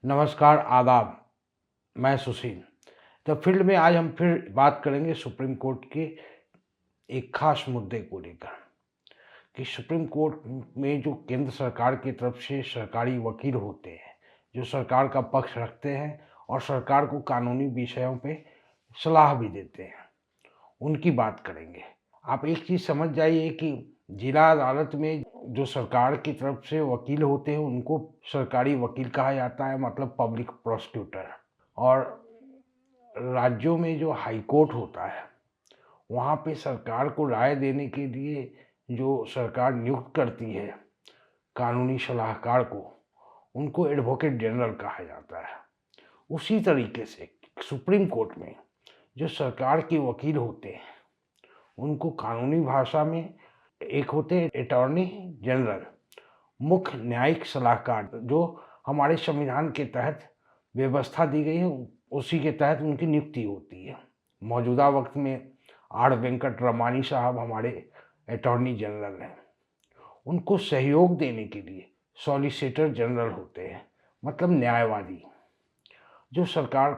नमस्कार, आदाब। मैं सुशील। द फील्ड में आज हम फिर बात करेंगे सुप्रीम कोर्ट के एक खास मुद्दे को लेकर कि सुप्रीम कोर्ट में जो केंद्र सरकार की तरफ से सरकारी वकील होते हैं, जो सरकार का पक्ष रखते हैं और सरकार को कानूनी विषयों पे सलाह भी देते हैं, उनकी बात करेंगे। आप एक चीज़ समझ जाइए कि जिला अदालत में जो सरकार की तरफ से वकील होते हैं, उनको सरकारी वकील कहा जाता है, मतलब पब्लिक प्रोसिक्यूटर। और राज्यों में जो हाई कोर्ट होता है, वहाँ पे सरकार को राय देने के लिए जो सरकार नियुक्त करती है कानूनी सलाहकार को, उनको एडवोकेट जनरल कहा जाता है। उसी तरीके से सुप्रीम कोर्ट में जो सरकार के वकील होते हैं, उनको कानूनी भाषा में एक होते हैं अटॉर्नी जनरल, मुख्य न्यायिक सलाहकार, जो हमारे संविधान के तहत व्यवस्था दी गई है, उसी के तहत उनकी नियुक्ति होती है। मौजूदा वक्त में आर वेंकट रमानी साहब हमारे अटॉर्नी जनरल हैं। उनको सहयोग देने के लिए सॉलिसिटर जनरल होते हैं, मतलब न्यायवादी, जो सरकार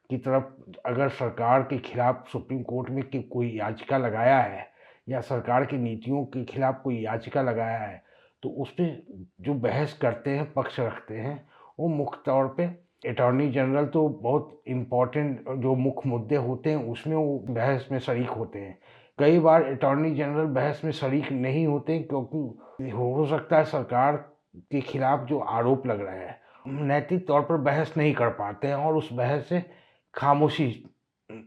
की तरफ अगर सरकार के खिलाफ सुप्रीम कोर्ट में कि कोई याचिका लगाया है या सरकार की नीतियों के खिलाफ कोई याचिका लगाया है, तो उस पे जो बहस करते हैं, पक्ष रखते हैं, वो मुख्य तौर पे अटॉर्नी जनरल तो बहुत इम्पोर्टेंट जो मुख्य मुद्दे होते हैं उसमें वो बहस में शरीक होते हैं। कई बार अटॉर्नी जनरल बहस में शरीक नहीं होते क्योंकि हो सकता है सरकार के खिलाफ जो आरोप लग रहे हैं नैतिक तौर पर बहस नहीं कर पाते हैं और उस बहस से खामोशी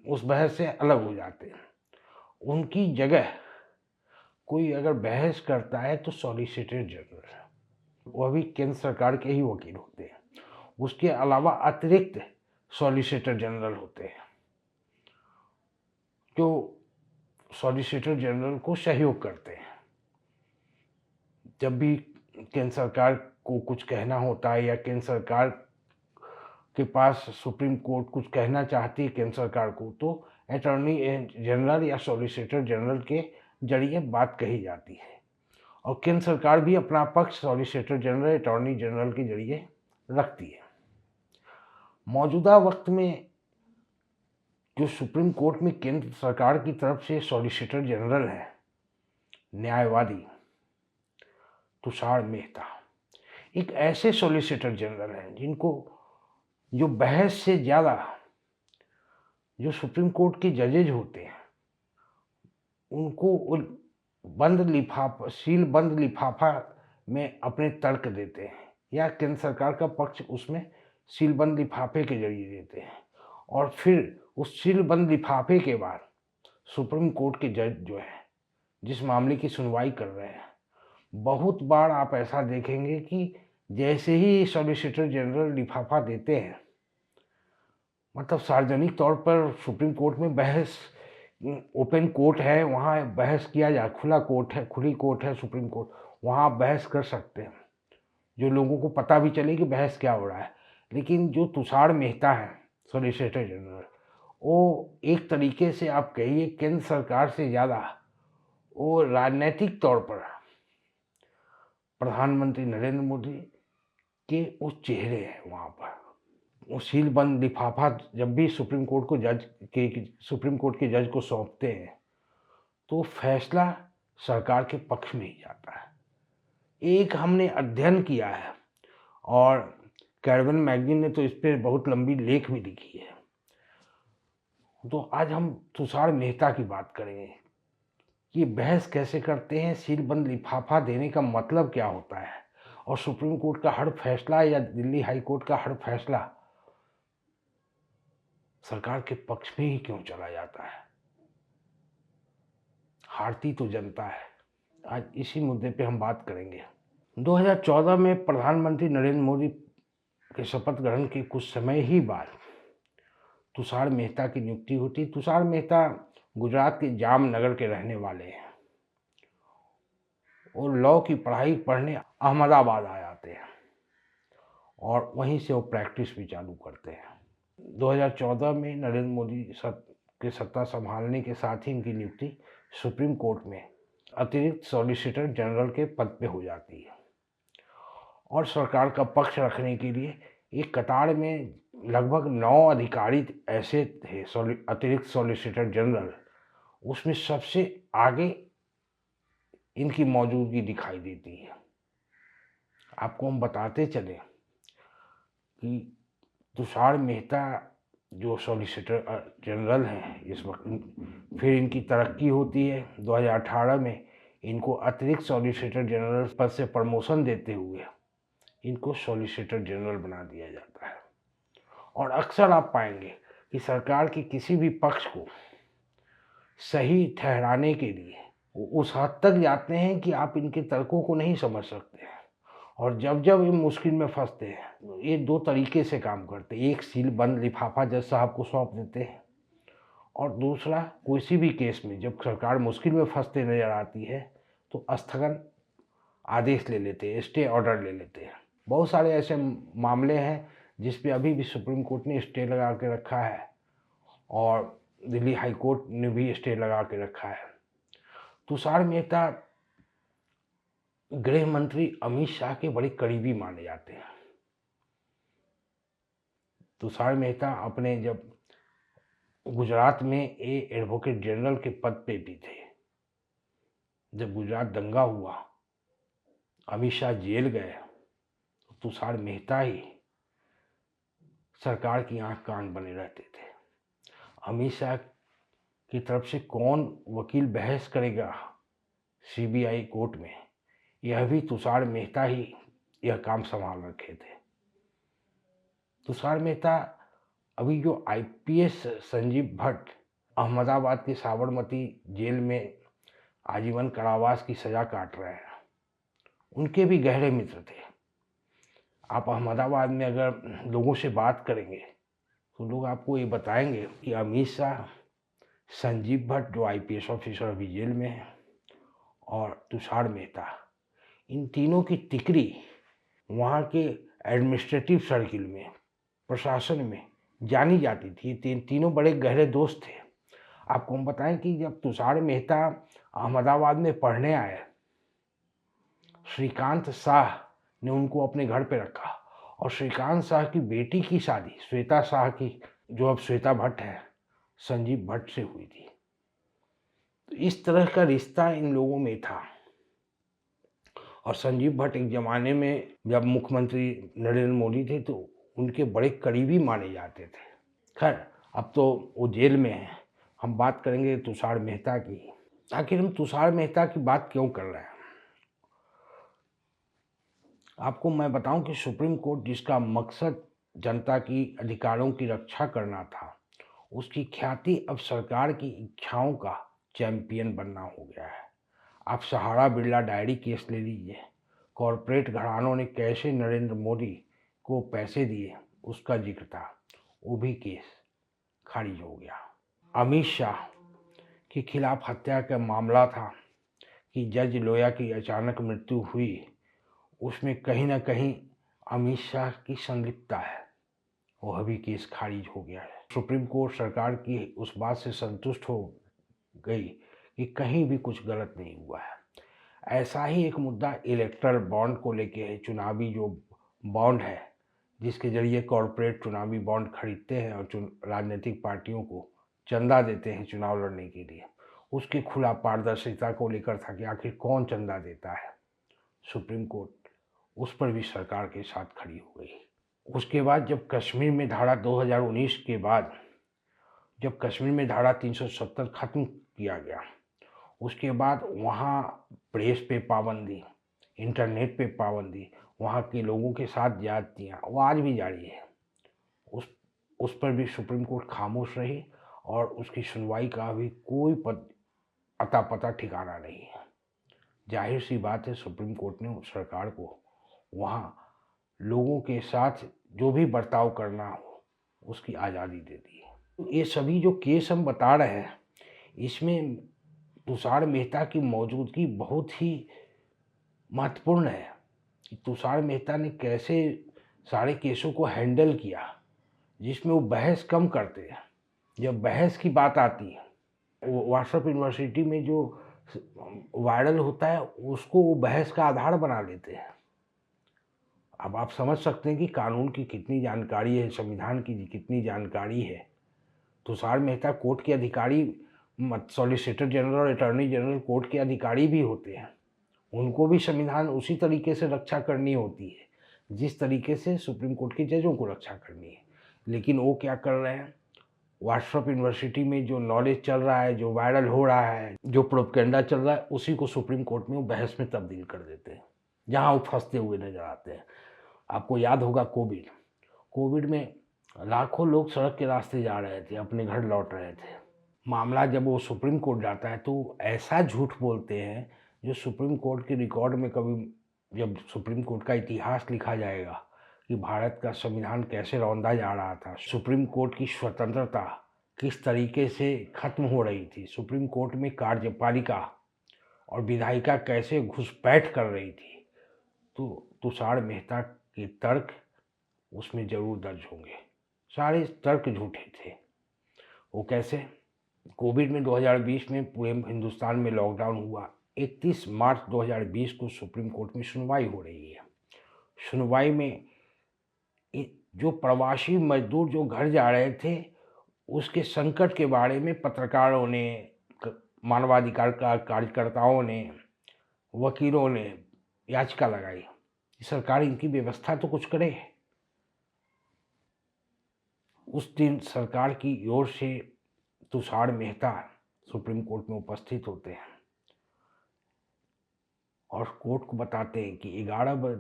उस बहस से अलग हो जाते हैं। उनकी जगह कोई अगर बहस करता है तो सॉलिसिटर जनरल, वह भी केंद्र सरकार के ही वकील होते हैं। उसके अलावा अतिरिक्त सॉलिसिटर जनरल होते हैं, जो सॉलिसिटर जनरल को सहयोग करते हैं। जब भी केंद्र सरकार को कुछ कहना होता है या केंद्र सरकार के पास सुप्रीम कोर्ट कुछ कहना चाहती है केंद्र सरकार को, तो अटॉर्नी जनरल या सॉलिसिटर जनरल के जरिए बात कही जाती है और केंद्र सरकार भी अपना पक्ष सॉलिसिटर जनरल, अटॉर्नी जनरल के जरिए रखती है। मौजूदा वक्त में जो सुप्रीम कोर्ट में केंद्र सरकार की तरफ से सॉलिसिटर जनरल है, न्यायवादी तुषार मेहता, एक ऐसे सॉलिसिटर जनरल हैं जिनको जो बहस से ज़्यादा जो सुप्रीम कोर्ट के जजेज होते हैं उनको सील बंद लिफाफा में अपने तर्क देते हैं या केंद्र सरकार का पक्ष उसमें सीलबंद लिफाफे के जरिए देते हैं और फिर उस सीलबंद लिफाफे के बाद सुप्रीम कोर्ट के जज जो है जिस मामले की सुनवाई कर रहे हैं, बहुत बार आप ऐसा देखेंगे कि जैसे ही सॉलिसिटर जनरल लिफाफा देते हैं, मतलब सार्वजनिक तौर पर सुप्रीम कोर्ट में बहस, ओपन कोर्ट है, वहाँ बहस किया जाए, खुला कोर्ट है, खुली कोर्ट है सुप्रीम कोर्ट, वहाँ आप बहस कर सकते हैं, जो लोगों को पता भी चले कि बहस क्या हो रहा है। लेकिन जो तुषार मेहता है सॉलिसिटर जनरल, वो एक तरीके से आप कहिए केंद्र सरकार से ज़्यादा वो राजनीतिक तौर पर प्रधानमंत्री नरेंद्र मोदी के उस चेहरे हैं वहाँ पर। वो सीलबंद लिफाफा जब भी सुप्रीम कोर्ट के जज को सौंपते हैं तो फैसला सरकार के पक्ष में ही जाता है। एक हमने अध्ययन किया है और कैरवन मैगजीन ने तो इस पर बहुत लंबी लेख भी लिखी है। तो आज हम तुषार मेहता की बात करेंगे कि बहस कैसे करते हैं, सीलबंद लिफाफा देने का मतलब क्या होता है और सुप्रीम कोर्ट का हर फैसला या दिल्ली हाई कोर्ट का हर फैसला सरकार के पक्ष में ही क्यों चला जाता है। हारती तो जनता है। आज इसी मुद्दे पे हम बात करेंगे। 2014 में प्रधानमंत्री नरेंद्र मोदी के शपथ ग्रहण के कुछ समय ही बाद तुषार मेहता की नियुक्ति होती। तुषार मेहता गुजरात के जामनगर के रहने वाले हैं और लॉ की पढ़ाई पढ़ने अहमदाबाद आ जाते हैं और वहीं से वो प्रैक्टिस भी चालू करते हैं। 2014 में नरेंद्र मोदी के सत्ता संभालने के साथ ही इनकी नियुक्ति सुप्रीम कोर्ट में अतिरिक्त सॉलिसिटर जनरल के पद पे हो जाती है और सरकार का पक्ष रखने के लिए एक कतार में लगभग 9 अधिकारी ऐसे थे, अतिरिक्त सॉलिसिटर जनरल, उसमें सबसे आगे इनकी मौजूदगी दिखाई देती है। आपको हम बताते चले कि तुषार मेहता जो सॉलिसिटर जनरल हैं इस वक्त, फिर इनकी तरक्की होती है 2018 में, इनको अतिरिक्त सॉलिसिटर जनरल पद से प्रमोशन देते हुए इनको सॉलिसिटर जनरल बना दिया जाता है। और अक्सर आप पाएंगे कि सरकार के किसी भी पक्ष को सही ठहराने के लिए वो उस हद तक जाते हैं कि आप इनके तर्कों को नहीं समझ सकते हैं। और जब जब ये मुश्किल में फंसते हैं तो ये दो तरीके से काम करते हैं। एक सील बंद लिफाफा जज साहब को सौंप देते हैं, और दूसरा किसी भी केस में जब सरकार मुश्किल में फंसते नजर आती है तो स्थगन आदेश ले लेते हैं, स्टे ऑर्डर ले लेते हैं। बहुत सारे ऐसे मामले हैं जिस पे अभी भी सुप्रीम कोर्ट ने स्टे लगा के रखा है, और दिल्ली हाई कोर्ट ने भी स्टे लगा के रखा है। तुषार मेहता गृह मंत्री अमित शाह के बड़े करीबी माने जाते हैं। तुषार मेहता अपने जब गुजरात में एडवोकेट जनरल के पद पे भी थे, जब गुजरात दंगा हुआ, अमित शाह जेल गए, तो तुषार मेहता ही सरकार की आंख कान बने रहते थे। अमित शाह की तरफ से कौन वकील बहस करेगा सीबीआई कोर्ट में, यह भी तुषार मेहता ही यह काम संभाल रखे थे। तुषार मेहता अभी जो आईपीएस संजीव भट्ट अहमदाबाद के साबरमती जेल में आजीवन कारावास की सजा काट रहे हैं, उनके भी गहरे मित्र थे। आप अहमदाबाद में अगर लोगों से बात करेंगे तो लोग आपको ये बताएंगे कि अमित शाह, संजीव भट्ट जो आईपीएस ऑफिसर अभी जेल में है, और तुषार मेहता, इन तीनों की तिकड़ी वहाँ के एडमिनिस्ट्रेटिव सर्किल में, प्रशासन में जानी जाती थी। तीनों बड़े गहरे दोस्त थे। आपको हम बताएं कि जब तुषार मेहता अहमदाबाद में पढ़ने आए, श्रीकांत शाह ने उनको अपने घर पे रखा, और श्रीकांत शाह की बेटी की शादी श्वेता शाह की, जो अब श्वेता भट्ट है, संजीव भट्ट से हुई थी। तो इस तरह का रिश्ता इन लोगों में था। और संजीव भट्ट एक ज़माने में जब मुख्यमंत्री नरेंद्र मोदी थे तो उनके बड़े करीबी माने जाते थे। खैर, अब तो वो जेल में हैं। हम बात करेंगे तुषार मेहता की। आखिर हम तुषार मेहता की बात क्यों कर रहे हैं? आपको मैं बताऊं कि सुप्रीम कोर्ट, जिसका मकसद जनता की अधिकारों की रक्षा करना था, उसकी ख्याति अब सरकार की इच्छाओं का चैंपियन बनना हो गया है। आप सहारा बिरला डायरी केस ले लीजिए। कॉरपोरेट घरानों ने कैसे नरेंद्र मोदी को पैसे दिए, उसका जिक्र था, वो भी केस खारिज हो गया। अमित शाह के खिलाफ हत्या का मामला था कि जज लोया की अचानक मृत्यु हुई, उसमें कहीं ना कहीं अमित शाह की संलिप्तता है, वह भी केस खारिज हो गया है। सुप्रीम कोर्ट सरकार की उस बात से संतुष्ट हो गई कि कहीं भी कुछ गलत नहीं हुआ है। ऐसा ही एक मुद्दा इलेक्टरल बॉन्ड को लेके है। चुनावी जो बॉन्ड है, जिसके जरिए कॉरपोरेट चुनावी बॉन्ड खरीदते हैं और राजनीतिक पार्टियों को चंदा देते हैं चुनाव लड़ने के लिए, उसकी खुला पारदर्शिता को लेकर था कि आखिर कौन चंदा देता है। सुप्रीम कोर्ट उस पर भी सरकार के साथ खड़ी हो गई। उसके बाद जब कश्मीर में धारा 2019 के बाद जब कश्मीर में धारा 370 खत्म किया गया, उसके बाद वहाँ प्रेस पे पाबंदी, इंटरनेट पे पाबंदी, वहाँ के लोगों के साथ ज्यादतियाँ, वो आज भी जारी है। उस पर भी सुप्रीम कोर्ट खामोश रही, और उसकी सुनवाई का भी कोई अता पता ठिकाना नहीं है। जाहिर सी बात है, सुप्रीम कोर्ट ने सरकार को वहाँ लोगों के साथ जो भी बर्ताव करना हो उसकी आज़ादी दे दी है। तो ये सभी जो केस हम बता रहे हैं, इसमें तुषार मेहता की मौजूदगी बहुत ही महत्वपूर्ण है कि तुषार मेहता ने कैसे सारे केसों को हैंडल किया, जिसमें वो बहस कम करते हैं। जब बहस की बात आती है, वो व्हाट्सएप यूनिवर्सिटी में जो वायरल होता है उसको वो बहस का आधार बना लेते हैं। अब आप समझ सकते हैं कि कानून की कितनी जानकारी है, संविधान की कितनी जानकारी है। तुषार मेहता कोर्ट के अधिकारी, सॉलिसिटर जनरल और अटॉर्नी जनरल कोर्ट के अधिकारी भी होते हैं। उनको भी संविधान उसी तरीके से रक्षा करनी होती है जिस तरीके से सुप्रीम कोर्ट के जजों को रक्षा करनी है। लेकिन वो क्या कर रहे हैं, व्हाट्सएप यूनिवर्सिटी में जो नॉलेज चल रहा है, जो वायरल हो रहा है, जो प्रोपेगेंडा चल रहा है, उसी को सुप्रीम कोर्ट में वो बहस में तब्दील कर देते हैं, जहाँ वो फंसते हुए नजर आते हैं। आपको याद होगा कोविड में लाखों लोग सड़क के रास्ते जा रहे थे, अपने घर लौट रहे थे। मामला जब वो सुप्रीम कोर्ट जाता है तो ऐसा झूठ बोलते हैं जो सुप्रीम कोर्ट के रिकॉर्ड में कभी, जब सुप्रीम कोर्ट का इतिहास लिखा जाएगा कि भारत का संविधान कैसे रौंदा जा रहा था, सुप्रीम कोर्ट की स्वतंत्रता किस तरीके से खत्म हो रही थी, सुप्रीम कोर्ट में कार्यपालिका और विधायिका कैसे घुसपैठ कर रही थी, तो तुषार मेहता के तर्क उसमें जरूर दर्ज होंगे। सारे तर्क झूठे थे। वो कैसे? कोविड में 2020 में पूरे हिंदुस्तान में लॉकडाउन हुआ। 31 मार्च 2020 को सुप्रीम कोर्ट में सुनवाई हो रही है। सुनवाई में जो प्रवासी मजदूर जो घर जा रहे थे उसके संकट के बारे में पत्रकारों ने, मानवाधिकार कार्यकर्ताओं ने, वकीलों ने याचिका लगाई। सरकार इनकी व्यवस्था तो कुछ करे। उस दिन सरकार की ओर से तुषार मेहता सुप्रीम कोर्ट में उपस्थित होते हैं और कोर्ट को बताते हैं कि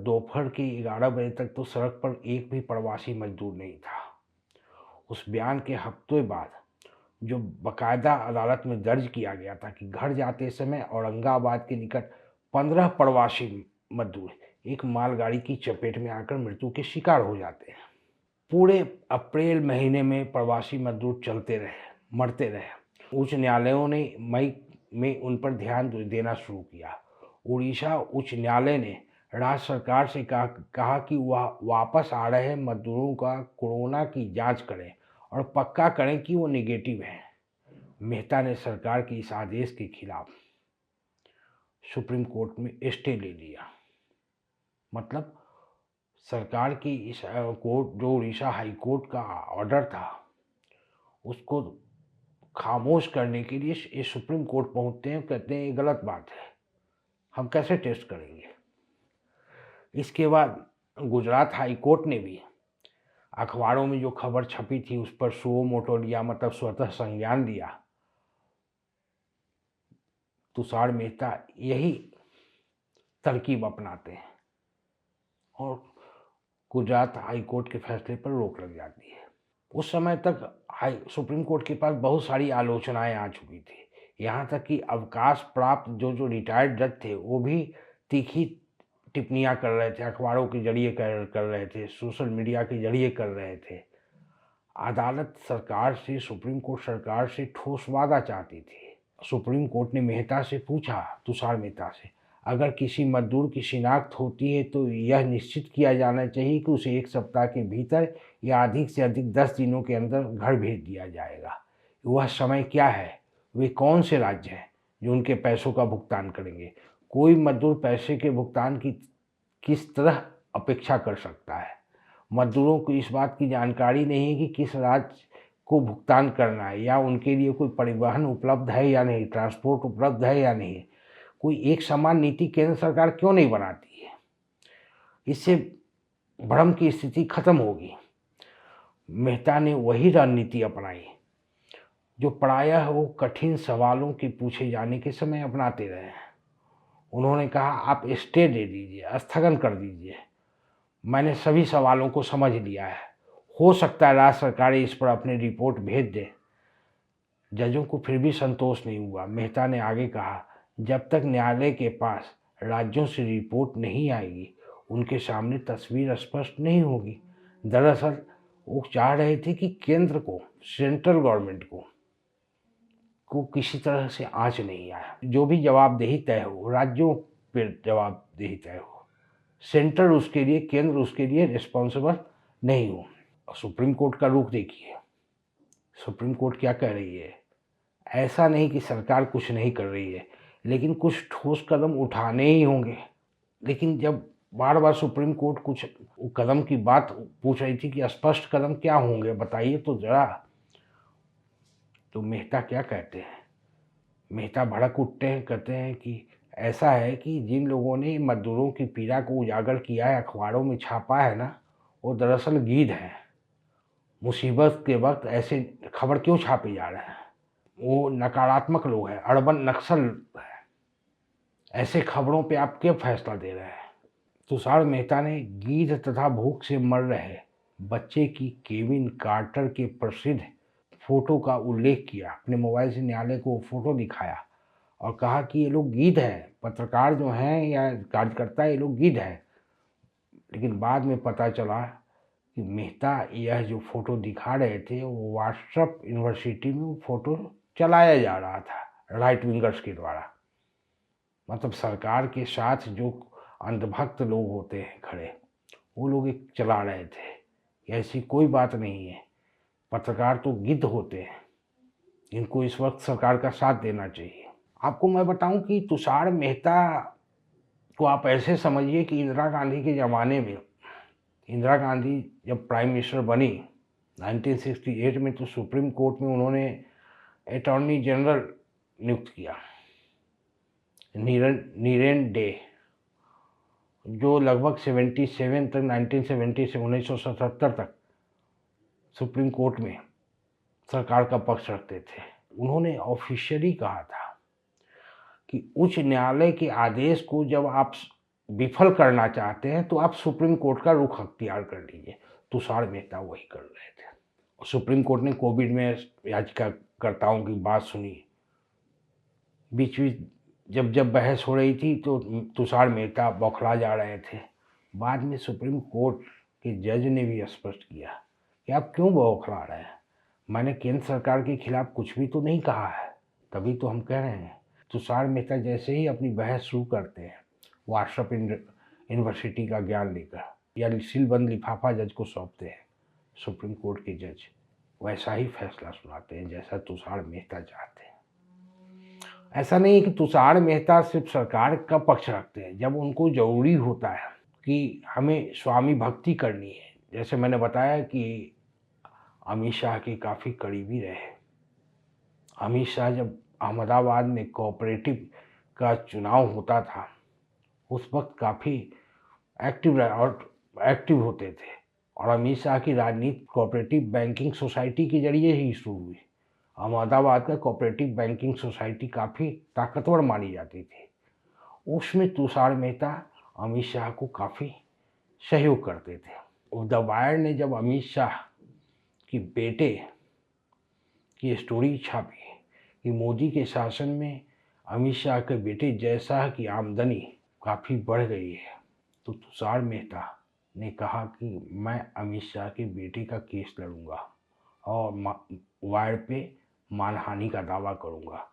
दोपहर के 11 बजे तक तो सड़क पर एक भी प्रवासी मजदूर नहीं था। उस बयान के हफ्ते बाद जो बाकायदा अदालत में दर्ज किया गया था कि घर जाते समय औरंगाबाद के निकट 15 प्रवासी मजदूर एक मालगाड़ी की चपेट में आकर मृत्यु के शिकार हो जाते हैं। पूरे अप्रैल महीने में प्रवासी मजदूर चलते रहे, मरते रहे। उच्च न्यायालयों ने मई में उन पर ध्यान देना शुरू किया। उड़ीसा उच्च न्यायालय ने राज्य सरकार से कहा कि वह वापस आ रहे मजदूरों का कोरोना की जांच करें और पक्का करें कि वो नेगेटिव हैं। मेहता ने सरकार के इस आदेश के खिलाफ सुप्रीम कोर्ट में स्टे ले लिया। मतलब सरकार की इस कोर्ट, जो उड़ीसा हाई कोर्ट का ऑर्डर था, उसको खामोश करने के लिए ये सुप्रीम कोर्ट पहुंचते हैं, कहते हैं ये गलत बात है, हम कैसे टेस्ट करेंगे। इसके बाद गुजरात हाई कोर्ट ने भी अखबारों में जो खबर छपी थी उस पर सुओ मोटो लिया, मतलब स्वतः संज्ञान लिया। तुषार मेहता यही तरकीब अपनाते हैं और गुजरात हाई कोर्ट के फैसले पर रोक लग जाती है। उस समय तक सुप्रीम कोर्ट के पास बहुत सारी आलोचनाएं आ चुकी थी। यहाँ तक कि अवकाश प्राप्त जो रिटायर्ड जज थे वो भी तीखी टिप्पणियाँ कर रहे थे, अखबारों के जरिए कर रहे थे, सोशल मीडिया के जरिए कर रहे थे। अदालत सरकार से, सुप्रीम कोर्ट सरकार से ठोस वादा चाहती थी। सुप्रीम कोर्ट ने मेहता से पूछा, तुषार मेहता से, अगर किसी मजदूर की शिनाख्त होती है तो यह निश्चित किया जाना चाहिए कि उसे 1 सप्ताह के भीतर या अधिक से अधिक 10 दिनों के अंदर घर भेज दिया जाएगा। वह समय क्या है? वे कौन से राज्य हैं जो उनके पैसों का भुगतान करेंगे? कोई मजदूर पैसे के भुगतान की किस तरह अपेक्षा कर सकता है? मजदूरों को इस बात की जानकारी नहीं है कि किस राज्य को भुगतान करना है या उनके लिए कोई परिवहन उपलब्ध है या नहीं, ट्रांसपोर्ट उपलब्ध है या नहीं। कोई एक समान नीति केंद्र सरकार क्यों नहीं बनाती है? इससे भ्रम की स्थिति खत्म होगी। मेहता ने वही रणनीति अपनाई जो प्रायः वो कठिन सवालों के पूछे जाने के समय अपनाते रहे हैं। उन्होंने कहा, आप स्टे दे दीजिए, स्थगन कर दीजिए, मैंने सभी सवालों को समझ लिया है, हो सकता है राज्य सरकारें इस पर अपनी रिपोर्ट भेज दें। जजों को फिर भी संतोष नहीं हुआ। मेहता ने आगे कहा, जब तक न्यायालय के पास राज्यों से रिपोर्ट नहीं आएगी उनके सामने तस्वीर स्पष्ट नहीं होगी। दरअसल वो चाह रहे थे कि केंद्र को, सेंट्रल गवर्नमेंट को किसी तरह से आंच नहीं आए। जो भी जवाबदेही तय हो, राज्यों पर जवाबदेही तय हो, सेंटर उसके लिए, केंद्र उसके लिए रिस्पॉन्सिबल नहीं हो। सुप्रीम कोर्ट का रुख देखिए, सुप्रीम कोर्ट क्या कह रही है। ऐसा नहीं कि सरकार कुछ नहीं कर रही है, लेकिन कुछ ठोस कदम उठाने ही होंगे। लेकिन जब बार बार सुप्रीम कोर्ट कुछ कदम की बात पूछ रही थी कि स्पष्ट कदम क्या होंगे बताइए तो जरा। तो मेहता क्या कहते हैं, मेहता भड़क उठते हैं, कहते हैं कि ऐसा है कि जिन लोगों ने मजदूरों की पीड़ा को उजागर किया है, अखबारों में छापा है ना, वो दरअसल गीध हैं। मुसीबत के वक्त ऐसे खबर क्यों छापे जा रहे हैं, वो नकारात्मक लोग हैं, अर्बन नक्सल है, ऐसे खबरों पे आप क्या फैसला दे रहे हैं। तुषार मेहता ने गीध तथा भूख से मर रहे बच्चे की केविन कार्टर के प्रसिद्ध फोटो का उल्लेख किया, अपने मोबाइल से न्यायालय को फोटो दिखाया और कहा कि ये लोग गीध हैं, पत्रकार जो हैं या कार्यकर्ता ये लोग गीध हैं। लेकिन बाद में पता चला कि मेहता यह जो फोटो दिखा रहे थे वो व्हाट्सएप यूनिवर्सिटी में वो फोटो चलाया जा रहा था राइट विंगर्स के द्वारा। मतलब सरकार के साथ जो अंधभक्त लोग होते हैं खड़े, वो लोग एक चला रहे थे। ऐसी कोई बात नहीं है, पत्रकार तो गिद्ध होते हैं, इनको इस वक्त सरकार का साथ देना चाहिए। आपको मैं बताऊं कि तुषार मेहता को आप ऐसे समझिए कि इंदिरा गांधी के ज़माने में, इंदिरा गांधी जब प्राइम मिनिस्टर बनी 1968 में, तो सुप्रीम कोर्ट में उन्होंने अटॉर्नी जनरल नियुक्त किया, नीरेन डे, जो लगभग 77 तक 1970 से 1977 तक सुप्रीम कोर्ट में सरकार का पक्ष रखते थे। उन्होंने ऑफिशियली कहा था कि उच्च न्यायालय के आदेश को जब आप विफल करना चाहते हैं तो आप सुप्रीम कोर्ट का रुख अख्तियार कर लीजिए। तुषार मेहता वही कर रहे थे। और सुप्रीम कोर्ट ने कोविड में याचिकाकर्ताओं की बात सुनी। बीच बीच जब बहस हो रही थी तो तुषार मेहता बौखला जा रहे थे। बाद में सुप्रीम कोर्ट के जज ने भी स्पष्ट किया कि आप क्यों बौखला रहे हैं, मैंने केंद्र सरकार के खिलाफ कुछ भी तो नहीं कहा है, तभी तो हम कह रहे हैं। तुषार मेहता जैसे ही अपनी बहस शुरू करते हैं व्हाट्सएप यूनिवर्सिटी का ज्ञान लेकर या सीलबंद लिफाफा जज को सौंपते हैं, सुप्रीम कोर्ट के जज वैसा ही फैसला सुनाते हैं जैसा तुषार मेहता चाहते हैं। ऐसा नहीं है कि तुषार मेहता सिर्फ सरकार का पक्ष रखते हैं। जब उनको ज़रूरी होता है कि हमें स्वामी भक्ति करनी है, जैसे मैंने बताया कि अमित शाह के काफ़ी करीबी रहे। अमित शाह जब अहमदाबाद में कोऑपरेटिव का चुनाव होता था उस वक्त काफ़ी एक्टिव होते थे। और अमित शाह की राजनीति कोऑपरेटिव बैंकिंग सोसाइटी के जरिए ही शुरू हुई। अहमदाबाद का कोऑपरेटिव बैंकिंग सोसाइटी काफ़ी ताकतवर मानी जाती थी। उसमें तुषार मेहता अमित शाह को काफ़ी सहयोग करते थे। द वायर ने जब अमित शाह के बेटे की स्टोरी छापी कि मोदी के शासन में अमित शाह के बेटे जय शाह की आमदनी काफ़ी बढ़ गई है, तो तुषार मेहता ने कहा कि मैं अमित शाह के बेटे का केस लड़ूंगा और वायर पे मानहानि का दावा करूंगा।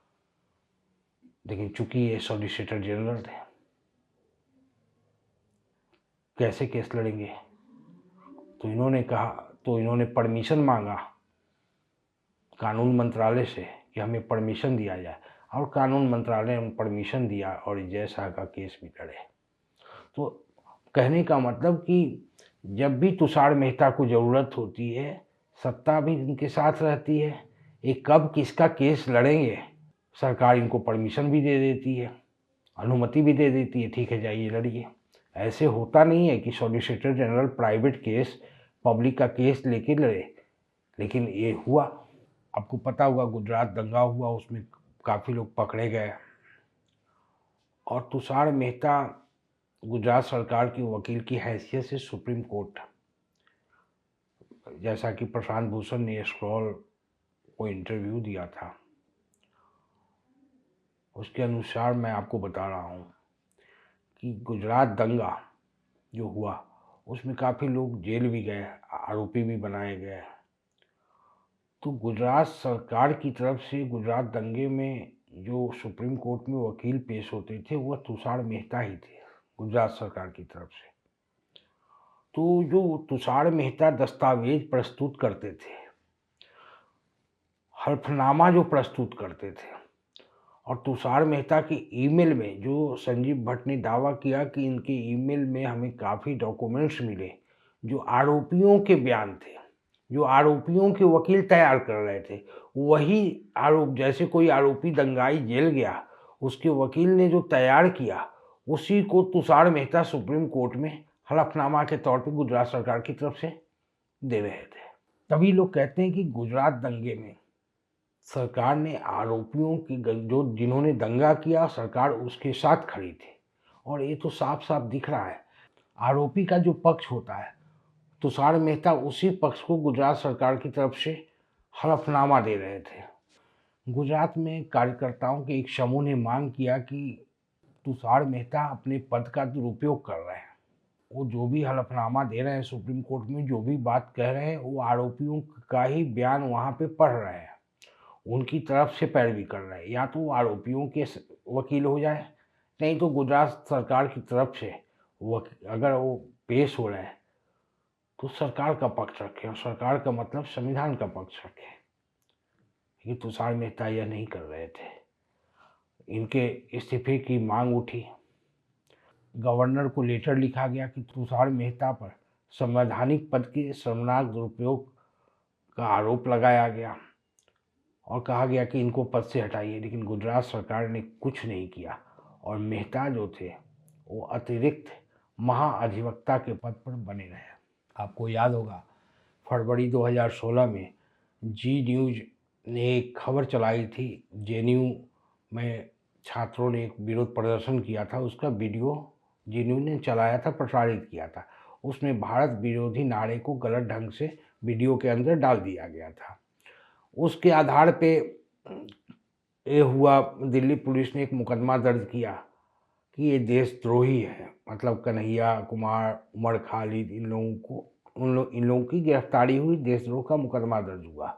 लेकिन चूंकि ये सॉलिसिटर जनरल थे, कैसे केस लड़ेंगे, तो इन्होंने परमिशन मांगा कानून मंत्रालय से कि हमें परमिशन दिया जाए, और कानून मंत्रालय ने परमिशन दिया और जय शाह का केस भी लड़े। तो कहने का मतलब कि जब भी तुषार मेहता को ज़रूरत होती है, सत्ता भी इनके साथ रहती है। ये कब किसका केस लड़ेंगे, सरकार इनको परमिशन भी दे देती है, अनुमति भी दे देती है, ठीक है जाइए लड़िए। ऐसे होता नहीं है कि solicitor general private case public का केस लेके लड़े, लेकिन ये हुआ। आपको पता होगा गुजरात दंगा हुआ, उसमें काफ़ी लोग पकड़े गए और तुषार मेहता गुजरात सरकार की वकील की हैसियत से सुप्रीम कोर्ट, जैसा कि प्रशांत भूषण ने स्क्रॉल को इंटरव्यू दिया था, उसके अनुसार मैं आपको बता रहा हूँ कि गुजरात दंगा जो हुआ उसमें काफ़ी लोग जेल भी गए, आरोपी भी बनाए गए। तो गुजरात सरकार की तरफ से गुजरात दंगे में जो सुप्रीम कोर्ट में वकील पेश होते थे वह तुषार मेहता ही थे गुजरात सरकार की तरफ से। तो जो तुषार मेहता दस्तावेज प्रस्तुत करते थे, हल्फनामा जो प्रस्तुत करते थे, और तुषार मेहता की ईमेल में जो संजीव भट्ट ने दावा किया कि इनके ईमेल में हमें काफ़ी डॉक्यूमेंट्स मिले जो आरोपियों के बयान थे, जो आरोपियों के वकील तैयार कर रहे थे, वही आरोप, जैसे कोई आरोपी दंगाई जेल गया, उसके वकील ने जो तैयार किया उसी को तुषार मेहता सुप्रीम कोर्ट में हलफनामा के तौर पे गुजरात सरकार की तरफ से दे रहे थे। तभी लोग कहते हैं कि गुजरात दंगे में सरकार ने आरोपियों की जो जिन्होंने दंगा किया, सरकार उसके साथ खड़ी थी। और ये तो साफ साफ दिख रहा है, आरोपी का जो पक्ष होता है, तुषार मेहता उसी पक्ष को गुजरात सरकार की तरफ से हलफनामा दे रहे थे। गुजरात में कार्यकर्ताओं के एक समूह ने मांग किया कि तुषार मेहता अपने पद का दुरुपयोग कर रहे हैं। वो जो भी हलफनामा दे रहे हैं सुप्रीम कोर्ट में, जो भी बात कह रहे हैं, वो आरोपियों का ही बयान वहाँ पे पढ़ रहे हैं, उनकी तरफ से पैरवी कर रहे हैं। या तो वो आरोपियों के वकील हो जाए, नहीं तो गुजरात सरकार की तरफ से अगर वो पेश हो रहे हैं तो सरकार का पक्ष रखें, और सरकार का मतलब संविधान का पक्ष रखें। ये तुषार मेहता यह नहीं कर रहे थे। इनके इस्तीफे की मांग उठी, गवर्नर को लेटर लिखा गया कि तुषार मेहता पर संवैधानिक पद के शर्मनाक दुरुपयोग का आरोप लगाया गया और कहा गया कि इनको पद से हटाइए, लेकिन गुजरात सरकार ने कुछ नहीं किया और मेहता जो थे वो अतिरिक्त महाअधिवक्ता के पद पर बने रहे। आपको याद होगा फरवरी 2016 में जी न्यूज़ ने एक खबर चलाई थी, जेएनयू में छात्रों ने एक विरोध प्रदर्शन किया था, उसका वीडियो जी न्यूज़ ने चलाया था, प्रसारित किया था। उसमें भारत विरोधी नारे को गलत ढंग से वीडियो के अंदर डाल दिया गया था। उसके आधार पे ये हुआ, दिल्ली पुलिस ने एक मुकदमा दर्ज किया कि ये देशद्रोही है, मतलब कन्हैया कुमार, उमर खालिद, इन लोगों की गिरफ्तारी हुई, देशद्रोह का मुकदमा दर्ज हुआ।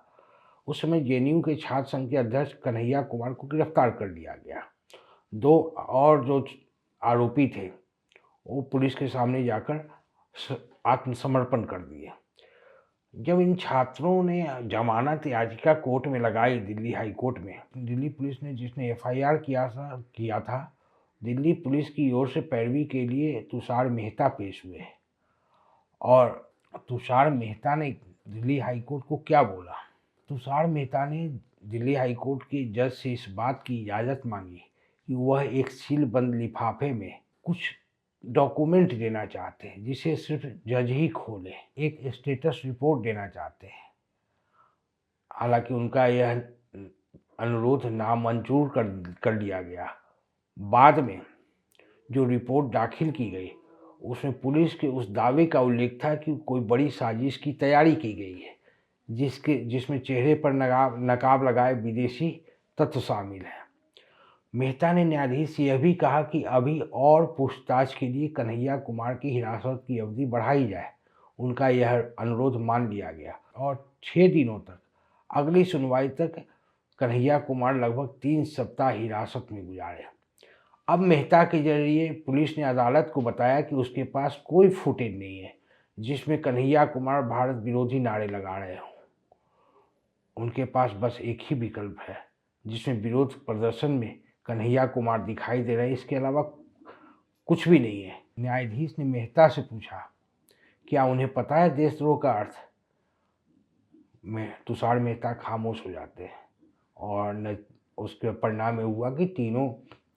उस समय जेएनयू के छात्र संघ के अध्यक्ष कन्हैया कुमार को गिरफ्तार कर लिया गया। 2 और जो आरोपी थे वो पुलिस के सामने जाकर आत्मसमर्पण कर दिए। जब इन छात्रों ने जमानत याचिका कोर्ट में लगाई, दिल्ली हाई कोर्ट में, दिल्ली पुलिस ने जिसने एफआईआर किया था, दिल्ली पुलिस की ओर से पैरवी के लिए तुषार मेहता पेश हुए और तुषार मेहता ने दिल्ली हाई कोर्ट को क्या बोला? तुषार मेहता ने दिल्ली हाई कोर्ट के जज से इस बात की इजाज़त मांगी कि वह एक सीलबंद लिफाफे में कुछ डॉक्यूमेंट देना चाहते हैं जिसे सिर्फ जज ही खोले, एक स्टेटस रिपोर्ट देना चाहते हैं। हालांकि उनका यह अनुरोध नामंजूर कर लिया गया। बाद में जो रिपोर्ट दाखिल की गई उसमें पुलिस के उस दावे का उल्लेख था कि कोई बड़ी साजिश की तैयारी की गई है जिसमें चेहरे पर नकाब लगाए विदेशी तत्व शामिल हैं। मेहता ने न्यायाधीश से यह भी कहा कि अभी और पूछताछ के लिए कन्हैया कुमार की हिरासत की अवधि बढ़ाई जाए। उनका यह अनुरोध मान लिया गया और 6 दिनों तक, अगली सुनवाई तक कन्हैया कुमार लगभग 3 सप्ताह हिरासत में गुजारे। अब मेहता के जरिए पुलिस ने अदालत को बताया कि उसके पास कोई फुटेज नहीं है जिसमें कन्हैया कुमार भारत विरोधी नारे लगा रहे हों। उनके पास बस एक ही विकल्प है जिसमें विरोध प्रदर्शन में कन्हैया कुमार दिखाई दे रहे हैं, इसके अलावा कुछ भी नहीं है। न्यायाधीश ने मेहता से पूछा, क्या उन्हें पता है देशद्रोह का अर्थ? तुषार मेहता खामोश हो जाते हैं और उसके परिणाम में हुआ कि तीनों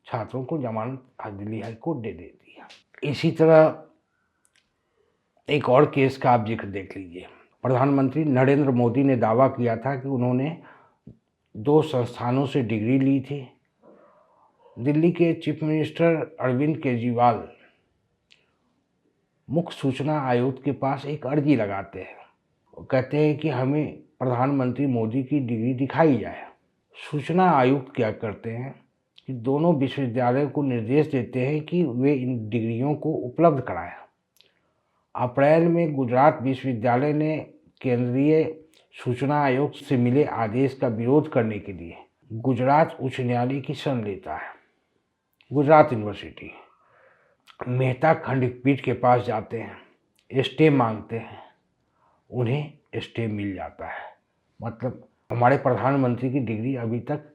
छात्रों को जमानत दिल्ली हाई कोर्ट दे देती है। इसी तरह एक और केस का आप जिक्र देख लीजिए। प्रधानमंत्री नरेंद्र मोदी ने दावा किया था कि उन्होंने 2 संस्थानों से डिग्री ली थी। दिल्ली के चीफ मिनिस्टर अरविंद केजरीवाल मुख्य सूचना आयुक्त के पास एक अर्जी लगाते हैं, वो कहते हैं कि हमें प्रधानमंत्री मोदी की डिग्री दिखाई जाए। सूचना आयुक्त क्या करते हैं कि दोनों विश्वविद्यालयों को निर्देश देते हैं कि वे इन डिग्रियों को उपलब्ध कराएं। अप्रैल में गुजरात विश्वविद्यालय ने केंद्रीय सूचना आयोग से मिले आदेश का विरोध करने के लिए गुजरात उच्च न्यायालय की शरण लेता है। गुजरात यूनिवर्सिटी मेहता खंडपीठ के पास जाते हैं, स्टे मांगते हैं, उन्हें स्टे मिल जाता है। मतलब हमारे प्रधानमंत्री की डिग्री अभी तक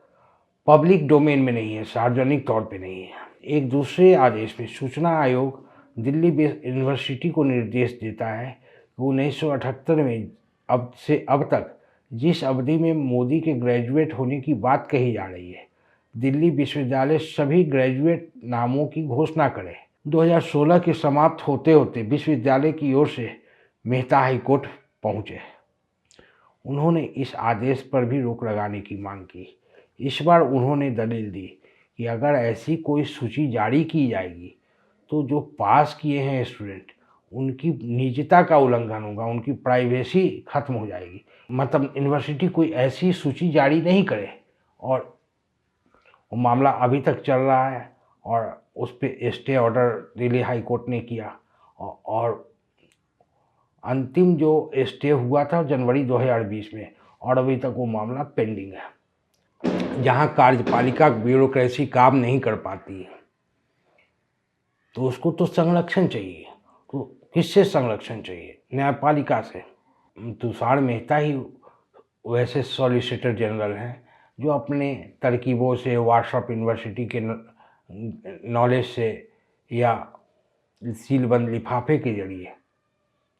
पब्लिक डोमेन में नहीं है, सार्वजनिक तौर पे नहीं है। एक दूसरे आदेश में सूचना आयोग दिल्ली यूनिवर्सिटी को निर्देश देता है कि 1978 में अब तक जिस अवधि में मोदी के ग्रेजुएट होने की बात कही जा रही है, दिल्ली विश्वविद्यालय सभी ग्रेजुएट नामों की घोषणा करे। 2016 के समाप्त होते होते विश्वविद्यालय की ओर से मेहता हाईकोर्ट पहुंचे। उन्होंने इस आदेश पर भी रोक लगाने की मांग की। इस बार उन्होंने दलील दी कि अगर ऐसी कोई सूची जारी की जाएगी तो जो पास किए हैं स्टूडेंट, उनकी निजता का उल्लंघन होगा, उनकी प्राइवेसी खत्म हो जाएगी। मतलब यूनिवर्सिटी कोई ऐसी सूची जारी नहीं करे, और वो मामला अभी तक चल रहा है और उस पर stay order Delhi high court ने किया, और अंतिम जो स्टे हुआ था जनवरी 2020 में, और अभी तक वो मामला पेंडिंग है। जहाँ कार्यपालिका ब्यूरोक्रेसी काम नहीं कर पाती है तो उसको तो संरक्षण चाहिए। तो किससे संरक्षण चाहिए? न्यायपालिका से। तुषार मेहता ही वैसे सॉलिसिटर जनरल हैं जो अपने तरकीबों से, व्हाट्सएप यूनिवर्सिटी के नॉलेज से या सीलबंद लिफाफे के जरिए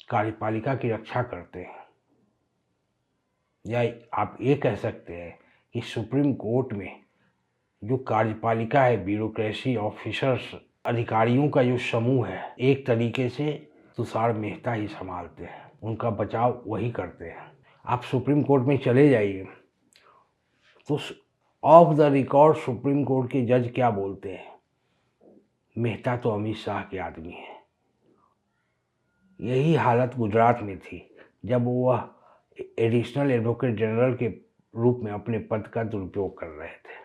कार्यपालिका की रक्षा करते हैं। या आप ये कह सकते हैं कि सुप्रीम कोर्ट में जो कार्यपालिका है, ब्यूरोक्रेसी ऑफिसर्स, अधिकारियों का जो समूह है, एक तरीके से तुषार मेहता ही संभालते हैं, उनका बचाव वही करते हैं। आप सुप्रीम कोर्ट में चले जाइए तो of the record supreme court के जज क्या बोलते हैं? मेहता तो अमित शाह के आदमी है। यही हालत गुजरात में थी जब वह एडिशनल एडवोकेट जनरल के रूप में अपने पद का दुरुपयोग कर रहे थे।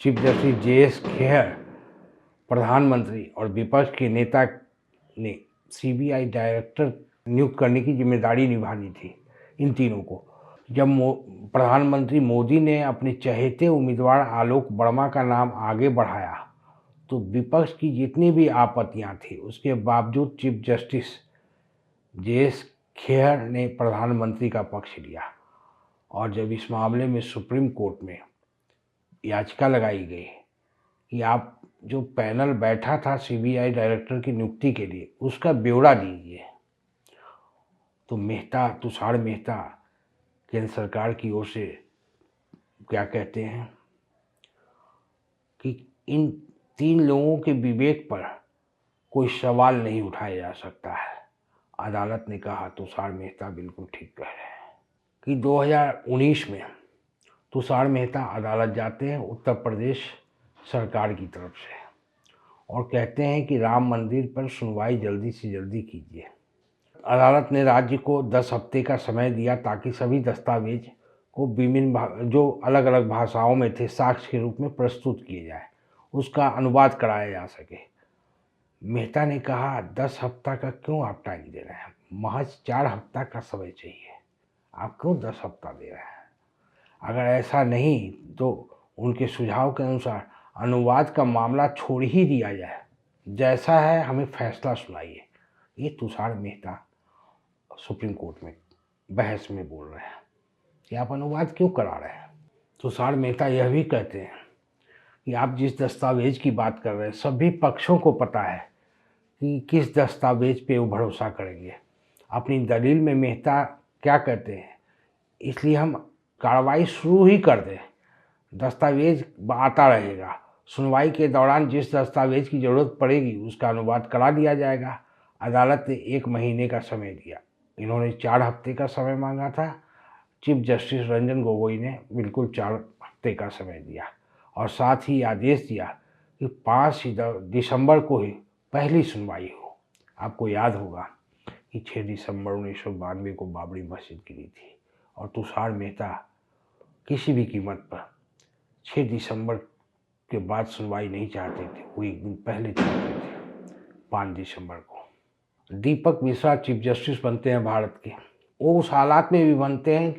चीफ जस्टिस JS खेहर, प्रधानमंत्री और विपक्ष के नेता ने CBI डायरेक्टर नियुक्त करने की जिम्मेदारी निभानी थी इन तीनों को। जब प्रधानमंत्री मोदी ने अपने चहेते उम्मीदवार आलोक वर्मा का नाम आगे बढ़ाया तो विपक्ष की जितनी भी आपत्तियां थी, उसके बावजूद चीफ जस्टिस JS खेहर ने प्रधानमंत्री का पक्ष लिया। और जब इस मामले में सुप्रीम कोर्ट में याचिका लगाई गई कि आप जो पैनल बैठा था CBI डायरेक्टर की नियुक्ति के लिए, उसका ब्यौरा दीजिए, तो तुषार मेहता केंद्र सरकार की ओर से क्या कहते हैं कि इन 3 लोगों के विवेक पर कोई सवाल नहीं उठाया जा सकता है। अदालत ने कहा तुषार मेहता बिल्कुल ठीक कह रहे हैं कि 2019 में तुषार मेहता अदालत जाते हैं उत्तर प्रदेश सरकार की तरफ से और कहते हैं कि राम मंदिर पर सुनवाई जल्दी से जल्दी कीजिए। अदालत ने राज्य को 10 हफ्ते का समय दिया ताकि सभी दस्तावेज को विभिन्न जो अलग अलग भाषाओं में थे साक्ष्य के रूप में प्रस्तुत किए जाए, उसका अनुवाद कराया जा सके। मेहता ने कहा 10 हफ्ता का क्यों आप टाइम दे रहे हैं, महज 4 हफ्ता का समय चाहिए, आप क्यों 10 हफ्ता दे रहे हैं? अगर ऐसा नहीं तो उनके सुझाव के अनुसार अनुवाद का मामला छोड़ ही दिया जाए, जैसा है हमें फैसला सुनाइए। ये तुषार मेहता सुप्रीम कोर्ट में बहस में बोल रहे हैं कि आप अनुवाद क्यों करा रहे हैं। तुषार मेहता यह भी कहते हैं कि आप जिस दस्तावेज की बात कर रहे हैं सभी पक्षों को पता है कि किस दस्तावेज पे वो भरोसा करेंगे। अपनी दलील में मेहता क्या कहते हैं, इसलिए हम कार्रवाई शुरू ही कर दें, दस्तावेज आता रहेगा, सुनवाई के दौरान जिस दस्तावेज की ज़रूरत पड़ेगी उसका अनुवाद करा दिया जाएगा। अदालत ने 1 महीने का समय दिया, इन्होंने 4 हफ्ते का समय मांगा था। चीफ जस्टिस रंजन गोगोई ने बिल्कुल 4 हफ्ते का समय दिया और साथ ही आदेश दिया कि 5 दिसंबर को ही पहली सुनवाई हो। आपको याद होगा कि 6 दिसंबर 1992 को बाबरी मस्जिद गिरी थी और तुषार मेहता किसी भी कीमत पर 6 दिसंबर के बाद सुनवाई नहीं चाहते थे, वो एक दिन पहले चाहते थे, 5 दिसंबर को। दीपक मिश्रा चीफ जस्टिस बनते हैं भारत के। वो उस हालात में भी बनते हैं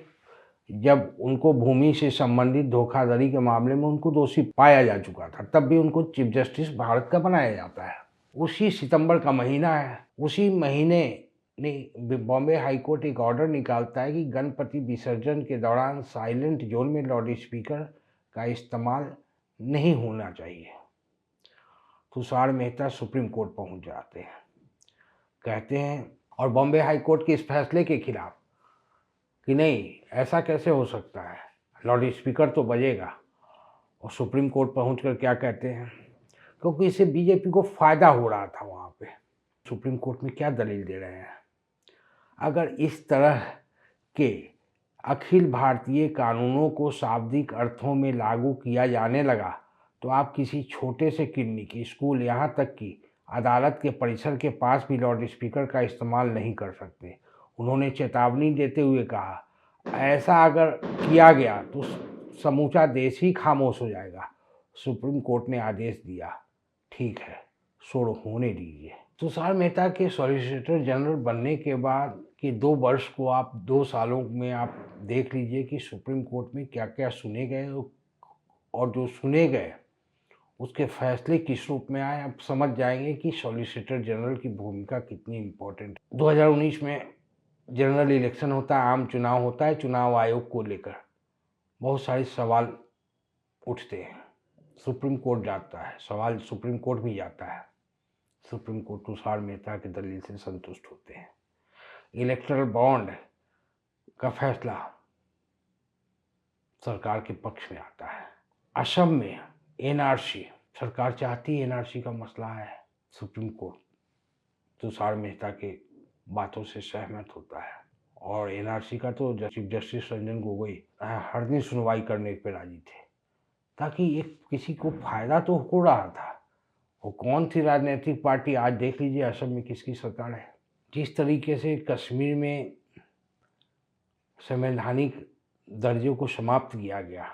जब उनको भूमि से संबंधित धोखाधड़ी के मामले में उनको दोषी पाया जा चुका था, तब भी उनको चीफ जस्टिस भारत का बनाया जाता है। उसी सितंबर का महीना है, उसी महीने ने बॉम्बे हाईकोर्ट एक ऑर्डर निकालता है कि गणपति विसर्जन के दौरान साइलेंट जोन में लाउड स्पीकर का इस्तेमाल नहीं होना चाहिए। तुषार मेहता सुप्रीम कोर्ट पहुंच जाते हैं, कहते हैं, और बॉम्बे हाई कोर्ट के इस फैसले के खिलाफ कि नहीं, ऐसा कैसे हो सकता है, लाउड स्पीकर तो बजेगा। और सुप्रीम कोर्ट पहुंचकर क्या कहते हैं, क्योंकि इससे बीजेपी को फ़ायदा हो रहा था वहाँ पे। सुप्रीम कोर्ट में क्या दलील दे रहे हैं, अगर इस तरह के अखिल भारतीय कानूनों को शाब्दिक अर्थों में लागू किया जाने लगा तो आप किसी छोटे से क्लिनिक, स्कूल, यहाँ तक कि अदालत के परिसर के पास भी लाउड स्पीकर का इस्तेमाल नहीं कर सकते। उन्होंने चेतावनी देते हुए कहा, ऐसा अगर किया गया तो समूचा देश ही खामोश हो जाएगा। सुप्रीम कोर्ट ने आदेश दिया, ठीक है, शोर होने दीजिए। तुषार मेहता के सॉलिसिटर जनरल बनने के बाद के 2 वर्ष को आप 2 सालों में आप देख लीजिए कि सुप्रीम कोर्ट में क्या क्या सुने गए, और जो सुने गए उसके फैसले किस रूप में आए, आप समझ जाएंगे कि सॉलिसिटर जनरल की भूमिका कितनी इम्पोर्टेंट है। 2019 में जनरल इलेक्शन होता है, आम चुनाव होता है। चुनाव आयोग को लेकर बहुत सारे सवाल उठते हैं, सुप्रीम कोर्ट जाता है, सवाल सुप्रीम कोर्ट भी जाता है। सुप्रीम कोर्ट तुषार मेहता के दलील से संतुष्ट होते हैं। इलेक्टरल बॉन्ड का फैसला सरकार के पक्ष में आता है। असम में एनआरसी, सरकार चाहती है एनआरसी का मसला है, सुप्रीम कोर्ट तुषार मेहता के बातों से सहमत होता है, और एनआरसी का तो चीफ जस्टिस रंजन गोगोई हर दिन सुनवाई करने पर राजी थे, ताकि एक किसी को फायदा तो हो रहा था। वो कौन थी राजनीतिक पार्टी, आज देख लीजिए असम में किसकी सरकार है। जिस तरीके से कश्मीर में संवैधानिक दर्जे को समाप्त किया गया,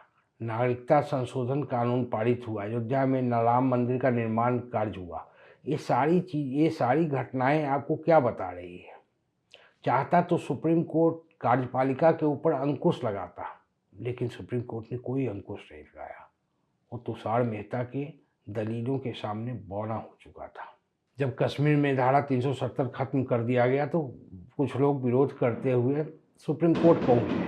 नागरिकता संशोधन कानून पारित हुआ, अयोध्या में राम मंदिर का निर्माण कार्य हुआ, ये सारी घटनाएं आपको क्या बता रही है। चाहता तो सुप्रीम कोर्ट कार्यपालिका के ऊपर अंकुश लगाता, लेकिन सुप्रीम कोर्ट ने कोई अंकुश नहीं लगाया। वो तुषार मेहता के दलीलों के सामने बौना हो चुका था। जब कश्मीर में धारा 370 खत्म कर दिया गया तो कुछ लोग विरोध करते हुए सुप्रीम कोर्ट पहुंचे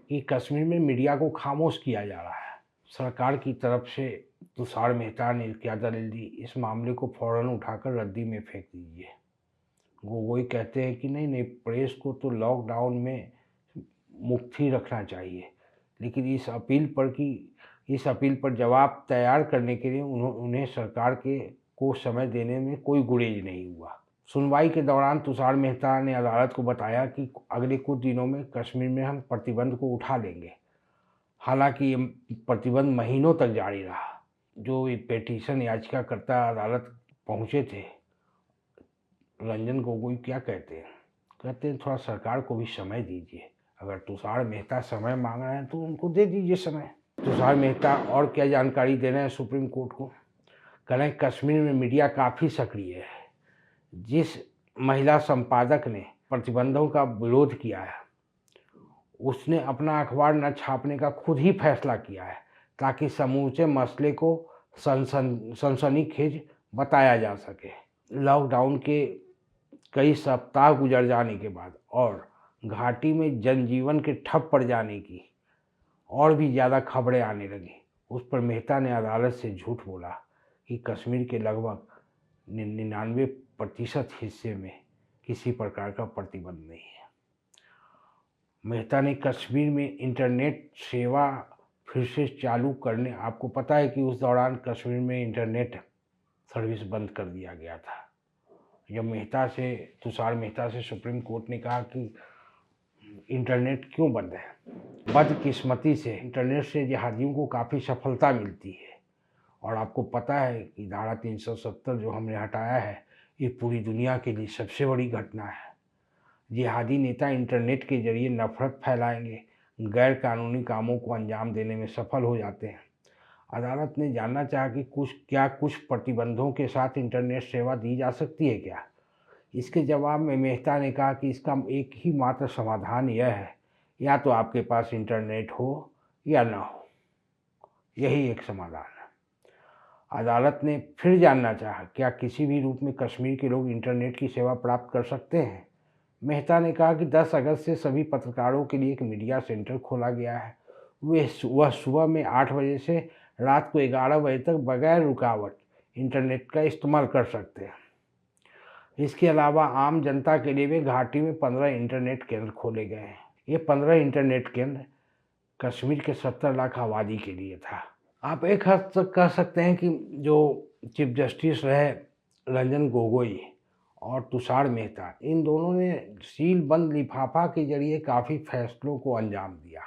कि कश्मीर में मीडिया को खामोश किया जा रहा है। सरकार की तरफ से तुषार मेहता ने क्या दलील दी, इस मामले को फौरन उठाकर रद्दी में फेंक दीजिए। गोगोई कहते हैं कि नहीं, प्रेस को तो लॉकडाउन में मुक्त ही रखना चाहिए, लेकिन इस अपील पर जवाब तैयार करने के लिए उन्हें सरकार को समय देने में कोई गुरेज नहीं हुआ। सुनवाई के दौरान तुषार मेहता ने अदालत को बताया कि अगले कुछ दिनों में कश्मीर में हम प्रतिबंध को उठा लेंगे। हालांकि ये प्रतिबंध महीनों तक जारी रहा। जो पिटीशन याचिकाकर्ता अदालत पहुंचे थे, रंजन गोगोई क्या कहते हैं, थोड़ा सरकार को भी समय दीजिए। अगर तुषार मेहता समय मांग रहे हैं तो उनको दे दीजिए समय। तुषार मेहता और क्या जानकारी दे रहे हैं सुप्रीम कोर्ट को, कह रहे हैं कश्मीर में मीडिया काफ़ी सक्रिय है। जिस महिला संपादक ने प्रतिबंधों का विरोध किया है उसने अपना अखबार न छापने का खुद ही फैसला किया है, ताकि समूचे मसले को सनसनीखेज बताया जा सके। लॉकडाउन के कई सप्ताह गुजर जाने के बाद और घाटी में जनजीवन के ठप पड़ जाने की और भी ज़्यादा खबरें आने लगी, उस पर मेहता ने अदालत से झूठ बोला कि कश्मीर के लगभग 99% हिस्से में किसी प्रकार का प्रतिबंध नहीं है। मेहता ने कश्मीर में इंटरनेट सेवा फिर से चालू करने, आपको पता है कि उस दौरान कश्मीर में इंटरनेट सर्विस बंद कर दिया गया था। जब तुषार मेहता से सुप्रीम कोर्ट ने कहा कि इंटरनेट क्यों बंद है, बदकिस्मती से इंटरनेट से जिहादियों को काफ़ी सफलता मिलती है, और आपको पता है कि धारा 370 जो हमने हटाया है, ये पूरी दुनिया के लिए सबसे बड़ी घटना है। जिहादी नेता इंटरनेट के जरिए नफरत फैलाएंगे, गैर कानूनी कामों को अंजाम देने में सफल हो जाते हैं। अदालत ने जानना चाहा कि कुछ प्रतिबंधों के साथ इंटरनेट सेवा दी जा सकती है क्या। इसके जवाब में मेहता ने कहा कि इसका एक ही मात्र समाधान यह है, या तो आपके पास इंटरनेट हो या ना हो, यही एक समाधान है। अदालत ने फिर जानना चाहा, क्या किसी भी रूप में कश्मीर के लोग इंटरनेट की सेवा प्राप्त कर सकते हैं। मेहता ने कहा कि 10 अगस्त से सभी पत्रकारों के लिए एक मीडिया सेंटर खोला गया है। वह सुबह में 8 बजे से रात को 11 बजे तक बगैर रुकावट इंटरनेट का इस्तेमाल कर सकते हैं। इसके अलावा आम जनता के लिए भी घाटी में 15 इंटरनेट केंद्र खोले गए हैं। ये 15 इंटरनेट केंद्र कश्मीर के 70 लाख आबादी के लिए था। आप एक हद तक कह सकते हैं कि जो चीफ जस्टिस रहे रंजन गोगोई और तुषार मेहता, इन दोनों ने सील बंद लिफाफा के जरिए काफ़ी फैसलों को अंजाम दिया।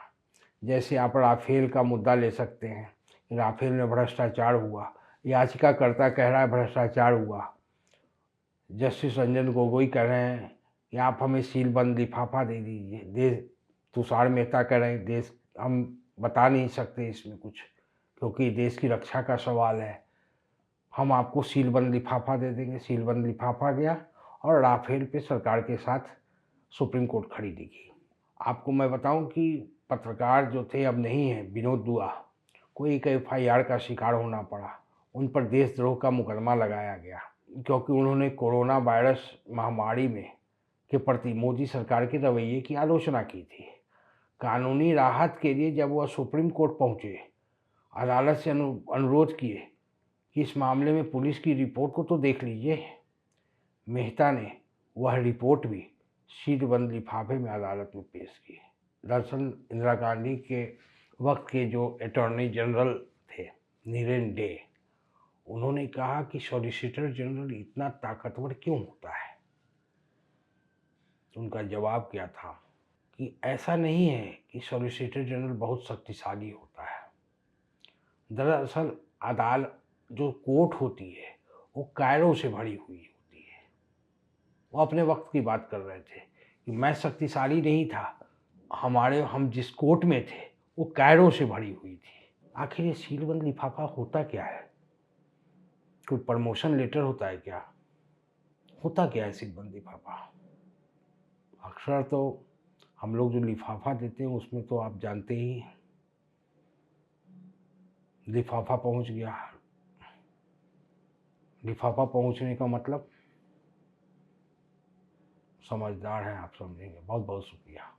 जैसे आप राफेल का मुद्दा ले सकते हैं, राफेल में भ्रष्टाचार हुआ, याचिकाकर्ता कह रहा है भ्रष्टाचार हुआ, जस्टिस रंजन गोगोई कह रहे हैं कि आप हमें सील बंद लिफाफा दे दीजिए, देश तुषार मेहता कह रहे हैं देश हम बता नहीं सकते इसमें कुछ, क्योंकि देश की रक्षा का सवाल है, हम आपको सीलबंद लिफाफा दे देंगे। सीलबंद लिफाफा गया और राफेल पे सरकार के साथ सुप्रीम कोर्ट खड़ी दिखी। आपको मैं बताऊं कि पत्रकार जो थे अब नहीं हैं, विनोद दुआ को एक FIR का शिकार होना पड़ा, उन पर देशद्रोह का मुकदमा लगाया गया, क्योंकि उन्होंने कोरोना वायरस महामारी में के प्रति मोदी सरकार के रवैये की आलोचना की थी। कानूनी राहत के लिए जब वह सुप्रीम कोर्ट पहुंचे, अदालत से अनुरोध किए कि इस मामले में पुलिस की रिपोर्ट को तो देख लीजिए, मेहता ने वह रिपोर्ट भी सीलबंद लिफाफे में अदालत में पेश की। दरअसल इंदिरा गांधी के वक्त के जो अटॉर्नी जनरल थे नीरेन डे, उन्होंने कहा कि सॉलिसिटर जनरल इतना ताकतवर क्यों होता है। उनका जवाब क्या था कि ऐसा नहीं है कि सॉलिसिटर जनरल बहुत शक्तिशाली होता है। दरअसल अदालत जो कोर्ट होती है वो कायरों से भरी हुई होती है। वो अपने वक्त की बात कर रहे थे कि मैं शक्तिशाली नहीं था, हम जिस कोर्ट में थे वो कायरों से भरी हुई थी। आखिर ये सीलबंद लिफाफा होता क्या है? कोई प्रमोशन लेटर होता है क्या? होता क्या है सीलबंद लिफाफा? अक्सर तो हम लोग जो लिफाफा देते हैं उसमें तो आप जानते ही, लिफाफा पहुंच गया। लिफाफा पहुंचने का मतलब समझदार हैं आप, समझेंगे। बहुत बहुत शुक्रिया।